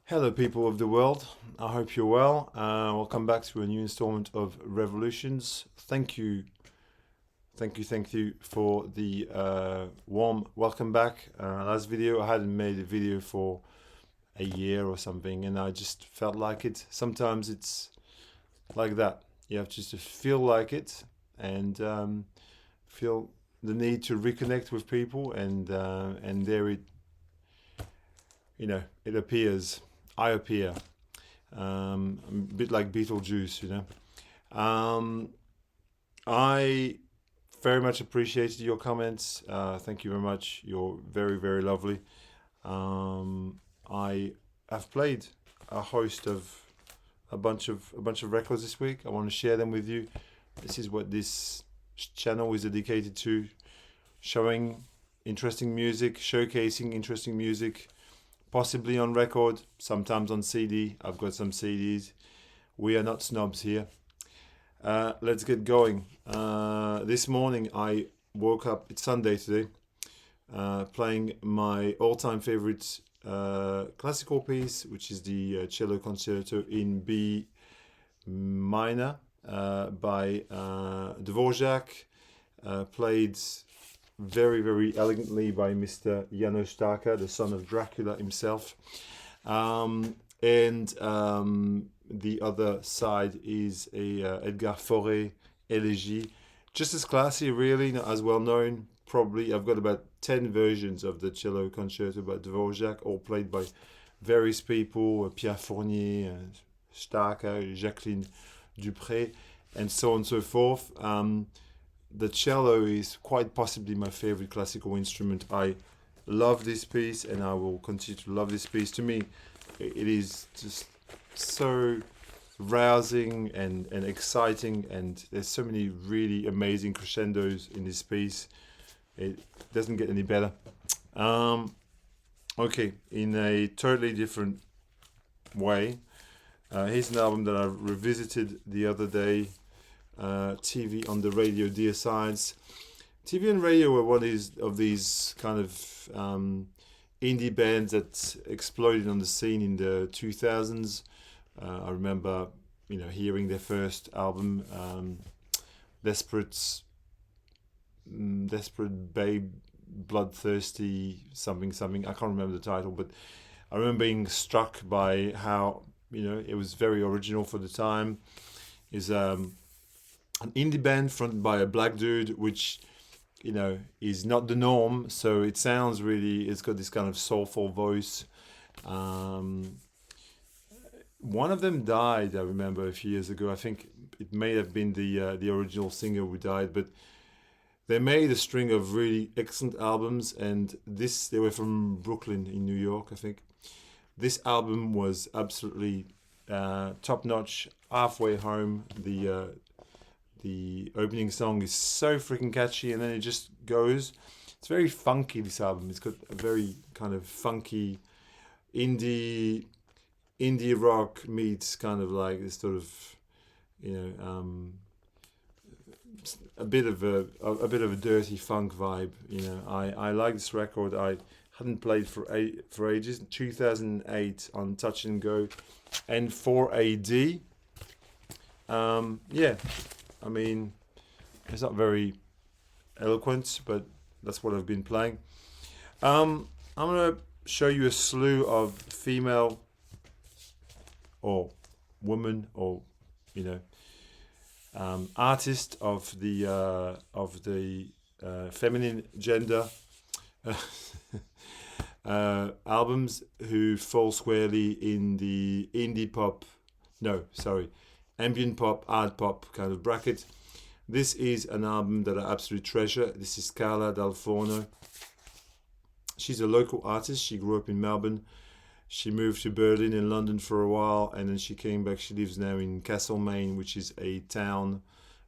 Hello, people of the world. I hope you're well. Welcome back to a new installment of Revolutions. Thank you for the warm welcome back. Last video, I hadn't made a video for a year or something, and I just felt like it. Sometimes it's like that. You have just to feel like it and feel the need to reconnect with people, and there it appears. I appear. A bit like Beetlejuice. I very much appreciated your comments. Thank you very much. You're very, very lovely. I have played a host of a bunch of records this week. I want to share them with you. This is what this channel is dedicated to: showing interesting music, showcasing interesting music, possibly on record, sometimes on CD. I've got some CDs. We are not snobs here. Let's get going. This morning I woke up, it's Sunday today, playing my all-time favorite classical piece, which is the cello concerto in B minor by Dvorak, played very, very elegantly by Mr. Janos Starker, the son of Dracula himself. And the other side is a Edgar Fauré elegy, just as classy, really, not as well known. Probably, I've got about 10 versions of the cello concerto by Dvorak, all played by various people: Pierre Fournier, Starker, Jacqueline Dupré, and so on and so forth. The cello is quite possibly my favorite classical instrument. I love this piece, and I will continue to love this piece. To me, it is just so rousing and exciting, and there's so many really amazing crescendos in this piece. It doesn't get any better. Okay, in a totally different way, here's an album that I revisited the other day. TV on the radio, Dear Science. TV and radio were one of these kind of indie bands that exploded on the scene in the 2000s. I remember, hearing their first album, Desperate Babe, Bloodthirsty, something. I can't remember the title, but I remember being struck by how it was very original for the time. Is an indie band fronted by a black dude, which is not the norm. So it sounds it's got this kind of soulful voice. One of them died, I remember, a few years ago. I think it may have been the original singer who died, but they made a string of really excellent albums, and they were from Brooklyn in New York, I think. This album was absolutely top notch. Halfway home, the opening song is so freaking catchy, and then it just goes. It's very funky, this album. It's got a very kind of funky indie rock meets kind of like this sort of a bit of a dirty funk vibe. I like this record. I hadn't played for ages. 2008 on Touch and Go and 4AD. I mean, it's not very eloquent, but that's what I've been playing. I'm going to show you a slew of female or woman or, artist of the feminine gender albums who fall squarely in the ambient pop, art pop kind of bracket. This is an album that I absolutely treasure. This is Carla Dal Forno. She's a local artist. She grew up in Melbourne. She moved to Berlin and London for a while, and then she came back. She lives now in Castlemaine, which is a town,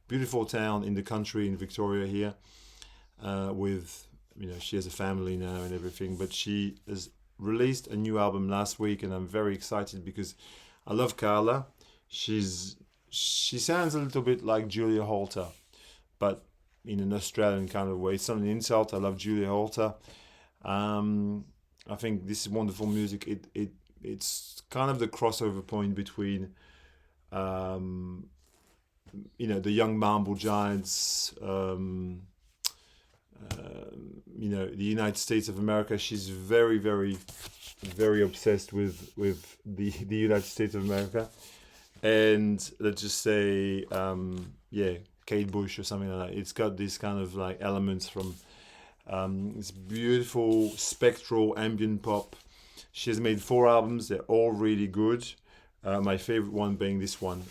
beautiful town in the country in Victoria here, she has a family now and everything. But she has released a new album last week, and I'm very excited because I love Carla. She sounds a little bit like Julia Holter, but in an Australian kind of way. It's not an insult. I love Julia Holter. I think this is wonderful music. It it's kind of the crossover point between the young Marble Giants, the United States of America. She's very, very, very obsessed with the United States of America, and let's just say, Kate Bush or something like that. It's got these kind of like elements from this beautiful spectral ambient pop. She has made 4 albums. They're all really good. My favorite one being this one,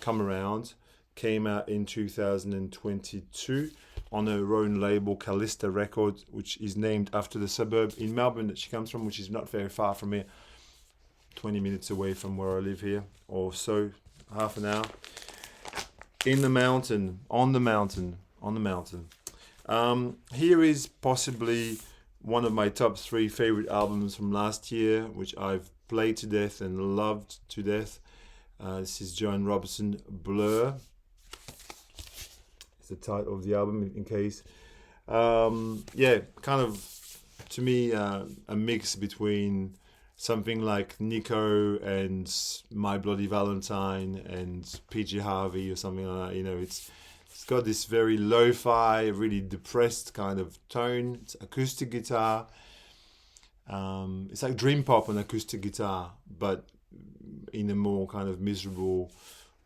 Come Around, came out in 2022 on her own label, Callista Records, which is named after the suburb in Melbourne that she comes from, which is not very far from here, 20 minutes away from where I live here, or so, half an hour. In the mountain, on the mountain. Here is possibly one of my top 3 favorite albums from last year, which I've played to death and loved to death. This is Joan Robinson, Blur. It's the title of the album, in case. Kind of, to me, a mix between something like Nico and My Bloody Valentine and PG Harvey or something like that. It's got this very lo-fi, really depressed kind of tone. It's acoustic guitar. It's like dream pop on acoustic guitar, but in a more kind of miserable,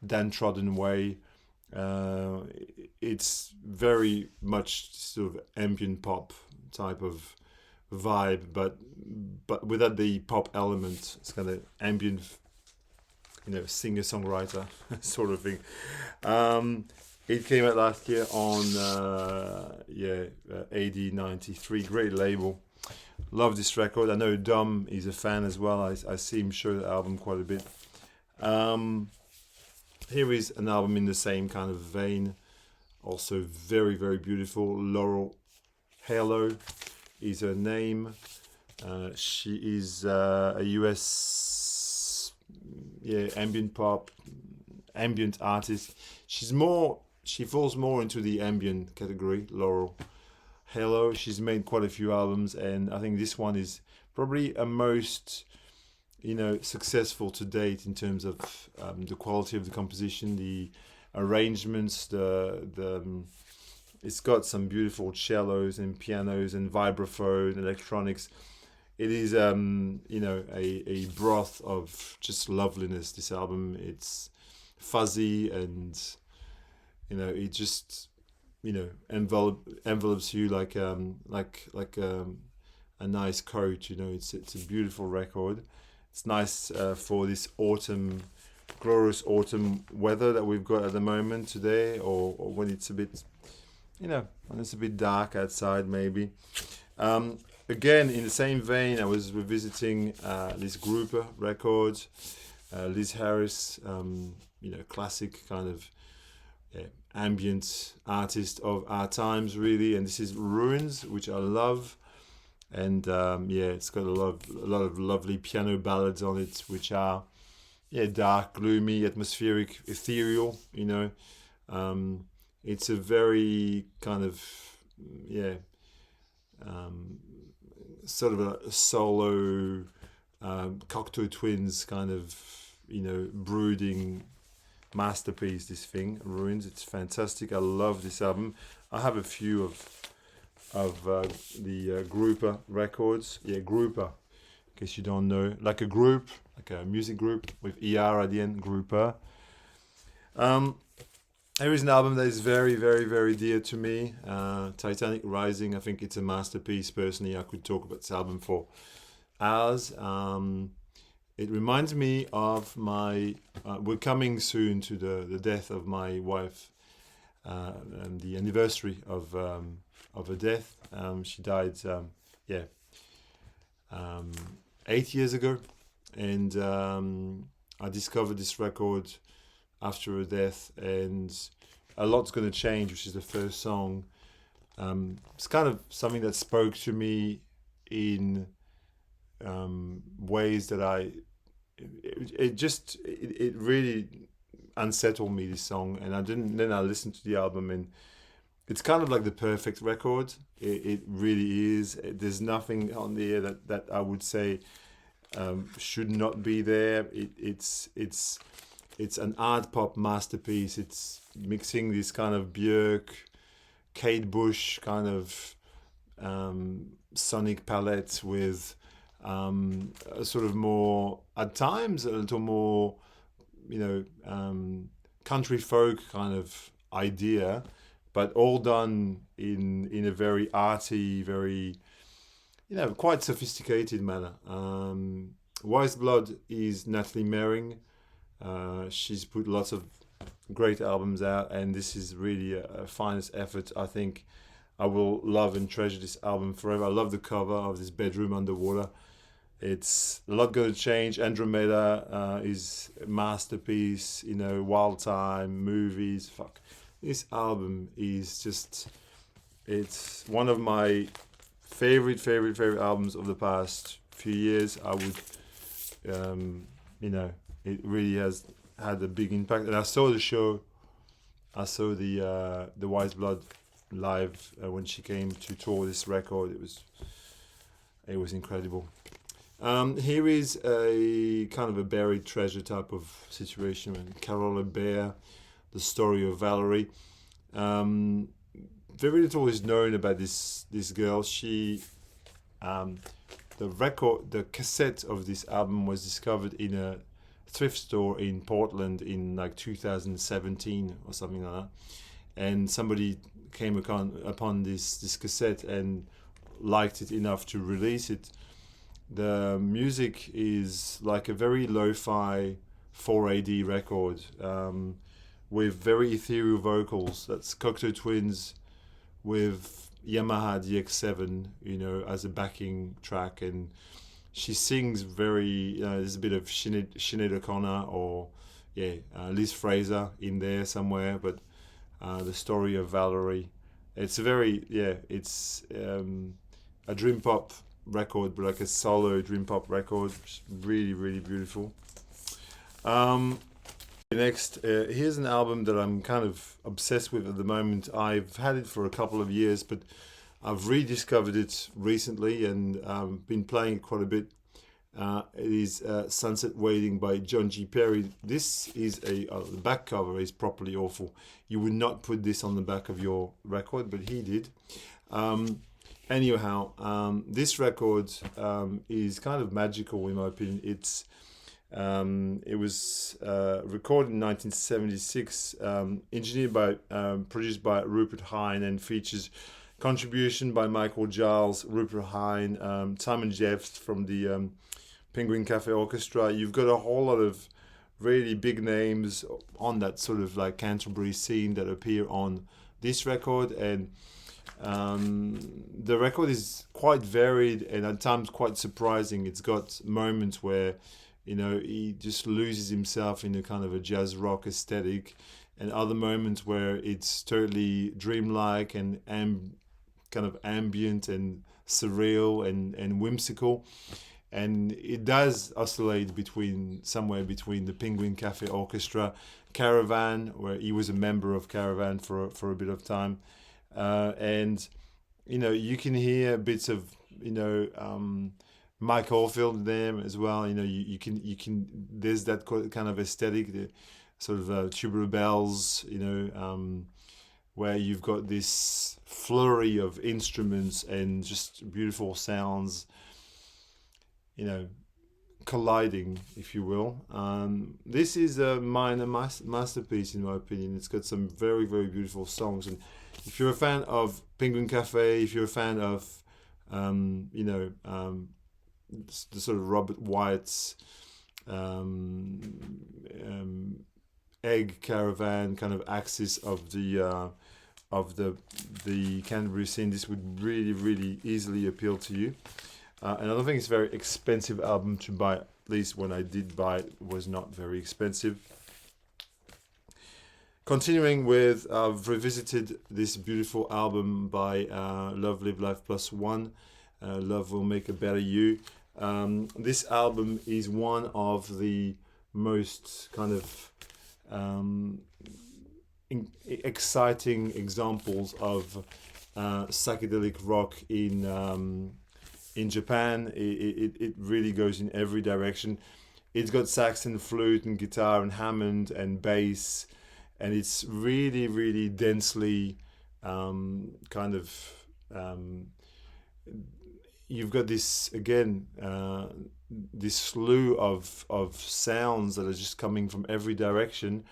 downtrodden way. It's very much sort of ambient pop type of vibe, but without the pop element. It's kind of ambient, singer-songwriter sort of thing. It came out last year on AD93, great label. Love this record. I know Dom is a fan as well. I see him show the album quite a bit. Here is an album in the same kind of vein. Also very, very beautiful. Laurel Halo is her name. She is a US ambient pop, ambient artist. She falls more into the ambient category, Laurel Halo. She's made quite a few albums, and I think this one is probably a most successful to date in terms of the quality of the composition, the arrangements, it's got some beautiful cellos and pianos and vibraphone electronics. It is a broth of just loveliness, this album. It's fuzzy and it just envelops you like a nice coat. It's a beautiful record. It's nice for this glorious autumn weather that we've got at the moment today, or when it's a bit, when it's a bit dark outside, maybe. Again, in the same vein, I was revisiting this Grouper record, Liz Harris, classic kind of ambient artist of our times, really. And this is Ruins, which I love. And it's got a lot of lovely piano ballads on it, which are dark, gloomy, atmospheric, ethereal. It's a very kind of sort of a solo Cocteau Twins kind of brooding masterpiece. This thing, Ruins. It's fantastic. I love this album. I have a few of the Grouper records. Grouper, in case you don't know, like a group, like a music group with ER at the end, Grouper. Here is an album that is very, very, very dear to me. Titanic Rising. I think it's a masterpiece. Personally, I could talk about this album for hours. It reminds me of my... we're coming soon to the death of my wife, and the anniversary of her death. She died 8 years ago, and I discovered this record after her death, and A Lot's Gonna Change, which is the first song. It's kind of something that spoke to me in ways that it really unsettled me, this song. And then I listened to the album, and it's kind of like the perfect record. It really is. There's nothing on there that I would say should not be there. It's an art pop masterpiece. It's mixing this kind of Björk, Kate Bush kind of sonic palette with a sort of more, at times, a little more, country folk kind of idea, but all done in a very arty, very, quite sophisticated manner. Wise Blood is Natalie Merring. She's put lots of great albums out, and this is really a finest effort. I think I will love and treasure this album forever. I love the cover of this bedroom underwater. It's a lot going to change. Andromeda is a masterpiece. Wild Time, movies. Fuck, this album is just. It's one of my favorite albums of the past few years. I would, it really has had a big impact. And I saw the show. I saw the Wise Blood live when she came to tour this record. It was incredible. Here is a kind of a buried treasure type of situation. Carola Bear, The Story of Valerie. Very little is known about this girl. She, the cassette of this album was discovered in a thrift store in Portland in like 2017 or something like that, and somebody came upon this cassette and liked it enough to release it. The music is like a very lo-fi 4AD record, with very ethereal vocals. That's Cocteau Twins with Yamaha DX7, as a backing track, and she sings very. There's a bit of Sinead O'Connor or Liz Fraser in there somewhere, but The Story of Valerie. It's it's a dream pop record, but like a solo dream pop record. Really, really beautiful. Next, here's an album that I'm kind of obsessed with at the moment. I've had it for a couple of years, but I've rediscovered it recently and been playing it quite a bit. It is Sunset Waiting by John G. Perry. This is the back cover is properly awful. You would not put this on the back of your record, but he did. Anyhow, this record is kind of magical in my opinion. It was recorded in 1976, engineered produced by Rupert Hine, and features contribution by Michael Giles, Rupert Hine, Simon Jeffs from the Penguin Cafe Orchestra. You've got a whole lot of really big names on that sort of like Canterbury scene that appear on this record, and the record is quite varied and at times quite surprising. It's got moments where he just loses himself in a kind of a jazz rock aesthetic, and other moments where it's totally dreamlike and kind of ambient and surreal and whimsical. And it does oscillate somewhere between the Penguin Cafe Orchestra, Caravan, where he was a member of Caravan for a bit of time, and you can hear bits of Mike Oldfield there as well. You can there's that kind of aesthetic, the sort of tubular bells, where you've got this flurry of instruments and just beautiful sounds, colliding, if you will. This is a minor masterpiece in my opinion. It's got some very, very beautiful songs, and if you're a fan of Penguin Cafe, if you're a fan of the sort of Robert Wyatt's Egg Caravan kind of axis of the Canterbury scene, this would really, really easily appeal to you. And I don't think it's a very expensive album to buy. At least when I did buy it was not very expensive. Continuing with, I've revisited this beautiful album by Love, Live, Life Plus One. Love Will Make a Better You. This album is one of the most kind of exciting examples of psychedelic rock in in Japan, it really goes in every direction. It's got sax and flute and guitar and Hammond and bass, and it's really, really densely kind of. Um, you've got this again, this slew of sounds that are just coming from every direction.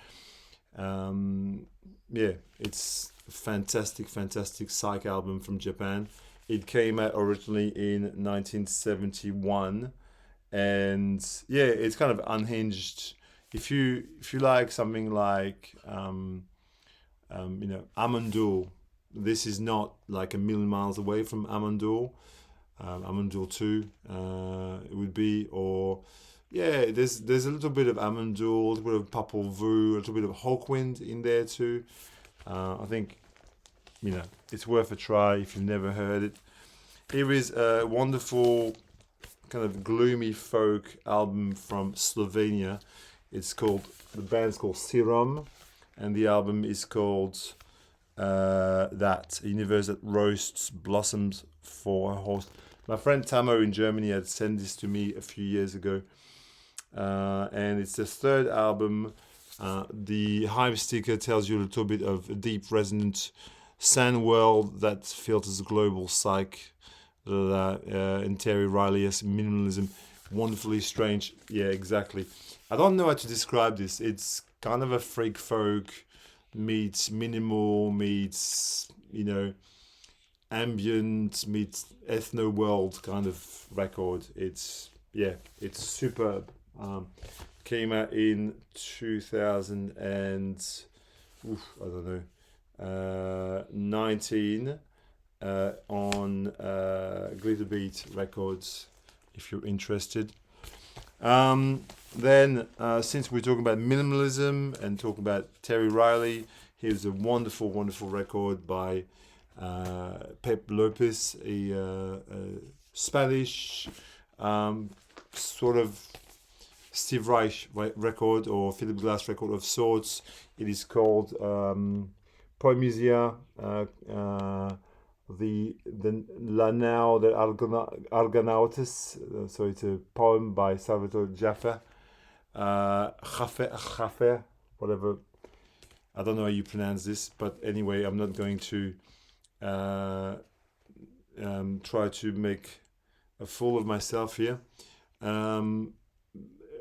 Um, yeah, it's a fantastic, fantastic psych album from Japan. It came out originally in 1971, and yeah, it's kind of unhinged. If you like something like Amandur, this is not like a million miles away from Amandur. Amandur 2, it would be, or yeah, there's a little bit of Amandur, a little bit of Papal Vu, a little bit of Hawkwind in there too. I think it's worth a try if you've never heard it. Here is a wonderful kind of gloomy folk album from Slovenia. The band's called Sirom, and the album is called That, a universe that roasts blossoms for a horse. My friend Tamo in Germany had sent this to me a few years ago, and it's the third album. The hype sticker tells you a little bit of a deep, resonant sound world that filters global psych, and Terry Riley-esque minimalism, wonderfully strange. Yeah, exactly. I don't know how to describe this. It's kind of a freak folk meets minimal meets ambient meets ethno world kind of record. It's superb. Came out in 2000 and I don't know 19 on Glitterbeat Records if you're interested. Then since we're talking about minimalism and talking about Terry Riley, here's a wonderful, wonderful record by Pep Lopez, a Spanish sort of Steve Reich record or Philip Glass record of sorts. It is called Poesia, the La Nau de Argonautas. So it's a poem by Salvatore Jaffa. Jaffe, whatever. I don't know how you pronounce this, but anyway, I'm not going to try to make a fool of myself here.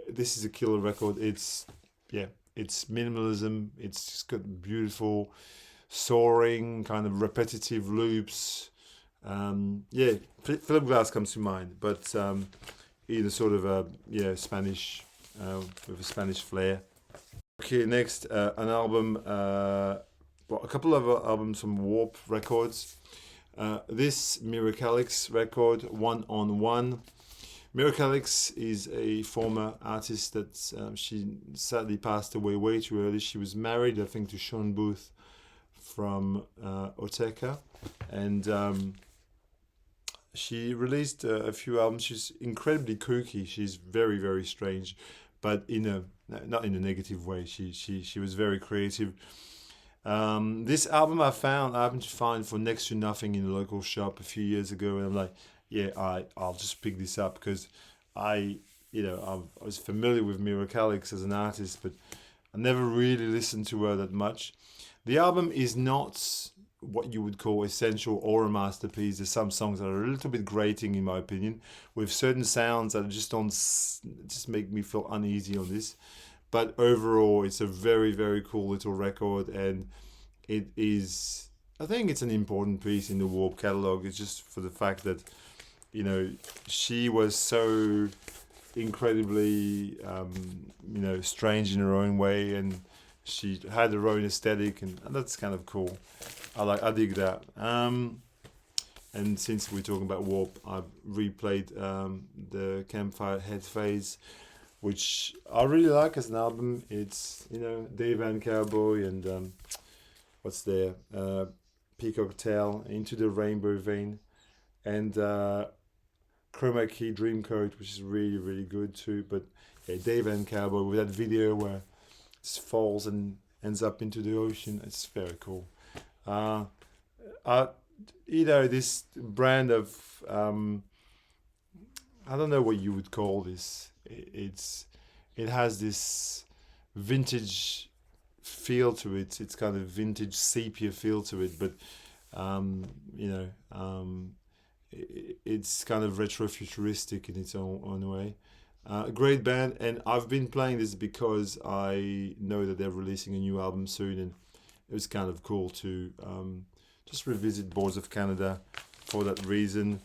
This is a killer record. It's minimalism. It's just got beautiful, soaring, kind of repetitive loops. Philip Glass comes to mind, but either sort of Spanish with a Spanish flair. Okay, next an album. A couple of albums from Warp Records. This Miracalix record, One on One. Miracalix is a former artist that she sadly passed away way too early. She was married, I think, to Sean Booth from Oteka, and she released a few albums. She's incredibly kooky. She's very, very strange, but not in a negative way. She was very creative. This album I happened to find for next to nothing in a local shop a few years ago, and I'm like, I'll just pick this up because I was familiar with Miracalix as an artist, but I never really listened to her that much. The album is not what you would call essential or a masterpiece. There's some songs that are a little bit grating, in my opinion, with certain sounds that just make me feel uneasy on this. But overall, it's a very, very cool little record, and it is. I think it's an important piece in the Warp catalog. It's just for the fact that she was so incredibly strange in her own way, and she had her own aesthetic, and that's kind of cool. I dig that. And since we're talking about Warp, I've replayed the Campfire Head Phase, which I really like as an album. It's Dave Van Cowboy and what's there, Peacock Tail, Into the Rainbow Vein, and Chroma Key Dreamcoat, which is really, really good too. But Dave Van Cowboy with that video where it falls and ends up into the ocean, it's very cool. This brand of I don't know what you would call this. It has this vintage feel to it. It's kind of vintage sepia feel to it, but um, you know, it's kind of retro-futuristic in its own way. A great band, and I've been playing this because I know that they're releasing a new album soon, and it was kind of cool to just revisit Boards of Canada for that reason.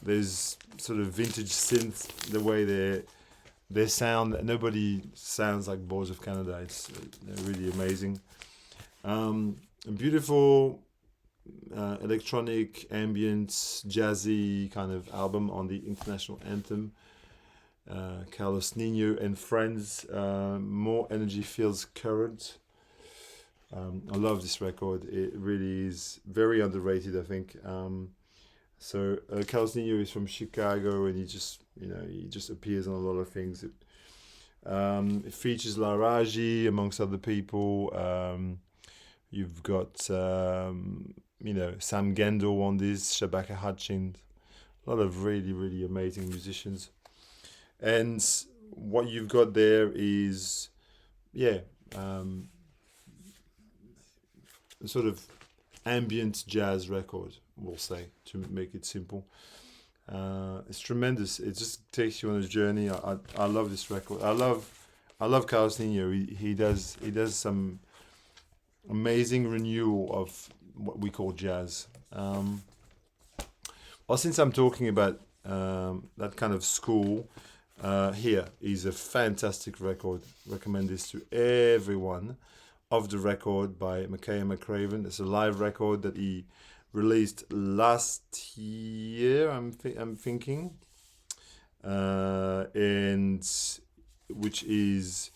There's sort of vintage synth, the way they sound. Nobody sounds like Boards of Canada. They're really amazing. A beautiful electronic, ambient, jazzy kind of album on the international anthem. Carlos Nino and Friends. More energy feels current. I love this record. It really is very underrated, I think. Carlos Nino is from Chicago, and he just appears on a lot of things. It features Laraji amongst other people. You've got Sam Gendo on this, Shabaka Hutchins, a lot of really, really amazing musicians. And what you've got there is, a sort of ambient jazz record, we'll say, to make it simple. It's tremendous. It just takes you on a journey. I love this record. I love Carlos Nino. He does some amazing renewal of what we call jazz. Since I'm talking about that kind of school, here is a fantastic record. Recommend this to everyone. Of the record by Makaya McCraven. It's a live record that he released last year. I'm thinking, and which is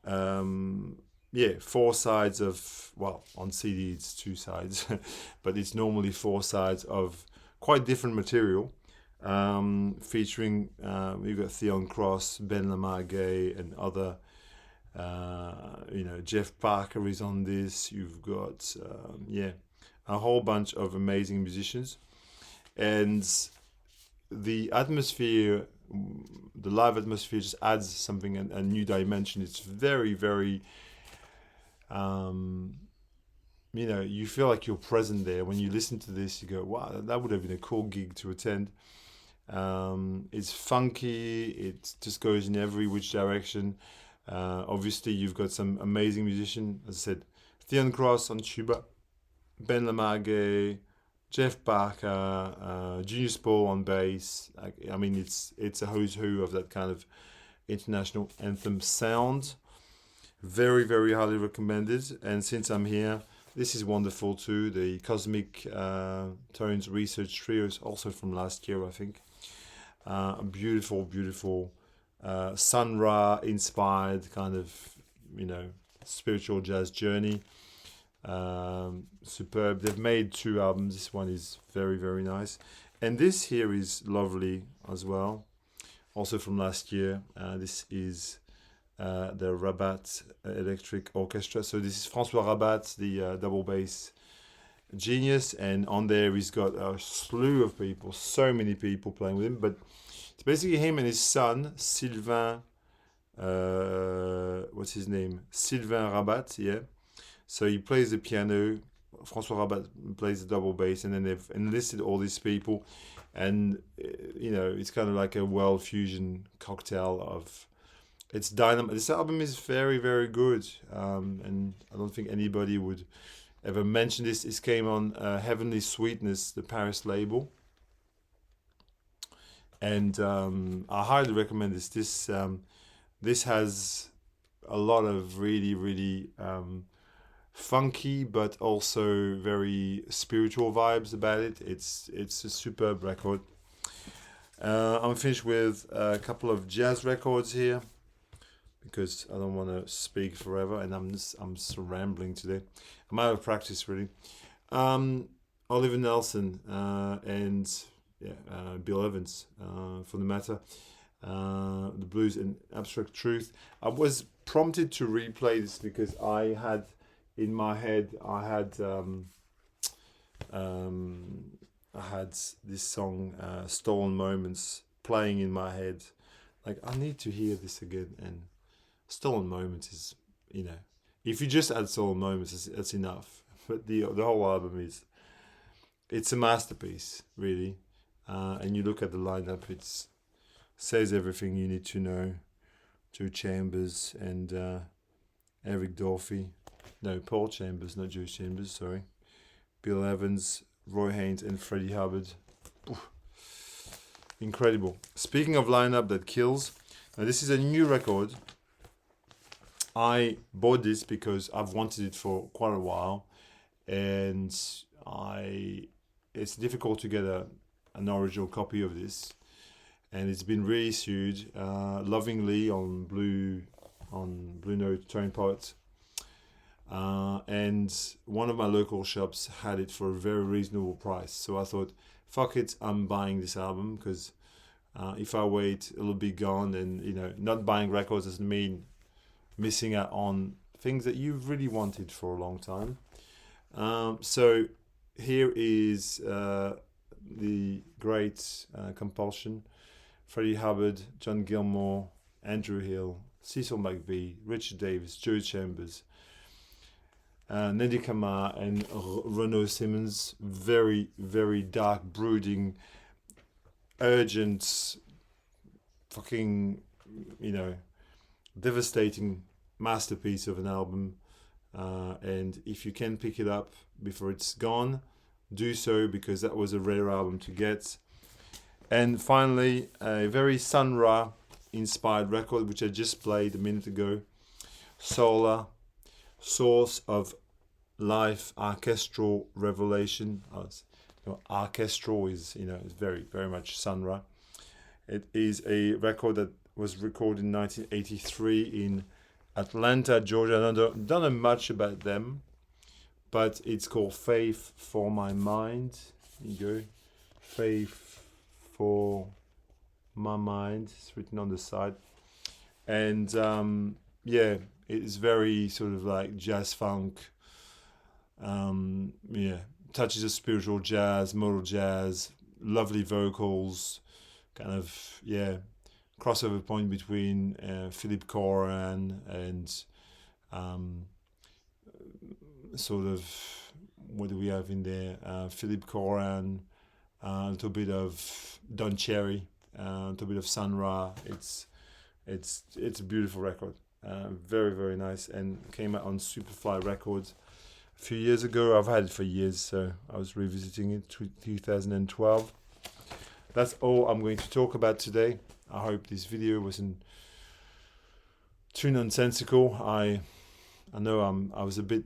4 sides of, well, on CD it's 2 sides, but it's normally 4 sides of quite different material. Featuring we've got Theon Cross, Ben Lamar Gay, and other. Jeff Parker is on this. You've got a whole bunch of amazing musicians, and the atmosphere, the live atmosphere, just adds something, a new dimension. It's very, very you feel like you're present there when you listen to this. You go, wow, that would have been a cool gig to attend. It's funky. It just goes in every which direction. Obviously, you've got some amazing musicians. As I said, Theon Cross on tuba, Ben Lamage, Jeff Parker, Junius Paul on bass. It's a who's who of that kind of international anthem sound. Very, very highly recommended. And since I'm here, this is wonderful too. The Cosmic Tones Research Trio is also from last year, I think. A beautiful, beautiful. Sun Ra inspired kind of spiritual jazz journey. Superb. They've made 2 albums. This one is very, very nice, and this here is lovely as well, also from last year. This is the Rabat Electric Orchestra. So this is François Rabat, the double bass genius, and on there he's got a slew of people, so many people playing with him, but it's basically him and his son, Sylvain. What's his name? Sylvain Rabat, yeah. So he plays the piano. François Rabat plays the double bass, and then they've enlisted all these people, and it's kind of like a world fusion cocktail of. It's dynamite. This album is very, very good, and I don't think anybody would ever mention this. It came on Heavenly Sweetness, the Paris label. And I highly recommend this. This has a lot of really, really funky, but also very spiritual vibes about it. It's a superb record. I'm finished with a couple of jazz records here because I don't want to speak forever, and I'm just rambling today. I'm out of practice really. Oliver Nelson and. Bill Evans, for the matter, the blues and abstract truth. I was prompted to replay this because I had in my head I had this song Stolen Moments playing in my head. Like, I need to hear this again. And Stolen Moments is, if you just add Stolen Moments, that's enough. But the whole album it's a masterpiece, really. And you look at the lineup, it says everything you need to know. Joe Chambers and Eric Dolphy. No, Paul Chambers, not Joe Chambers, sorry. Bill Evans, Roy Haynes, and Freddie Hubbard. Oof. Incredible. Speaking of lineup that kills, now this is a new record. I bought this because I've wanted it for quite a while, and it's difficult to get an original copy of this, and it's been reissued lovingly on Blue Note Tone Pot. And one of my local shops had it for a very reasonable price. So I thought, fuck it, I'm buying this album, because if I wait, it'll be gone. And, not buying records doesn't mean missing out on things that you've really wanted for a long time. So here is the great Compulsion. Freddie Hubbard, John Gilmore, Andrew Hill, Cecil McVie, Richard Davis, Joe Chambers, Neddy Kamar, and Renaud Simmons. Very, very dark, brooding, urgent, fucking, devastating masterpiece of an album. And if you can pick it up before it's gone, do so, because that was a rare album to get. And finally, a very Sun Ra inspired record, which I just played a minute ago. Solar, Source of Life, Orchestral Revelation. Orchestral is, is very, very much Sun Ra. It is a record that was recorded in 1983 in Atlanta, Georgia. I don't know much about them, but it's called Faith for My Mind. Here you go. Faith for My Mind. It's written on the side. And it is very sort of like jazz funk. Touches of spiritual jazz, modal jazz, lovely vocals, kind of, crossover point between Philip Coran and sort of, what do we have in there? Philip Coran, a little bit of Don Cherry, a little bit of Sun Ra. It's a beautiful record, very, very nice, and came out on Superfly Records a few years ago. I've had it for years, so I was revisiting it 2012. That's all I'm going to talk about today. I hope this video wasn't too nonsensical. I know I was a bit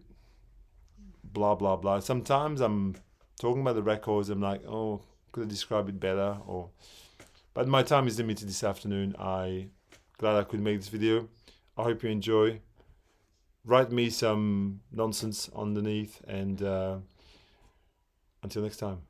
blah blah blah. Sometimes I'm talking about the records, I'm like, oh, could I describe it better? But my time is limited this afternoon. I'm glad I could make this video. I hope you enjoy. Write me some nonsense underneath, and until next time.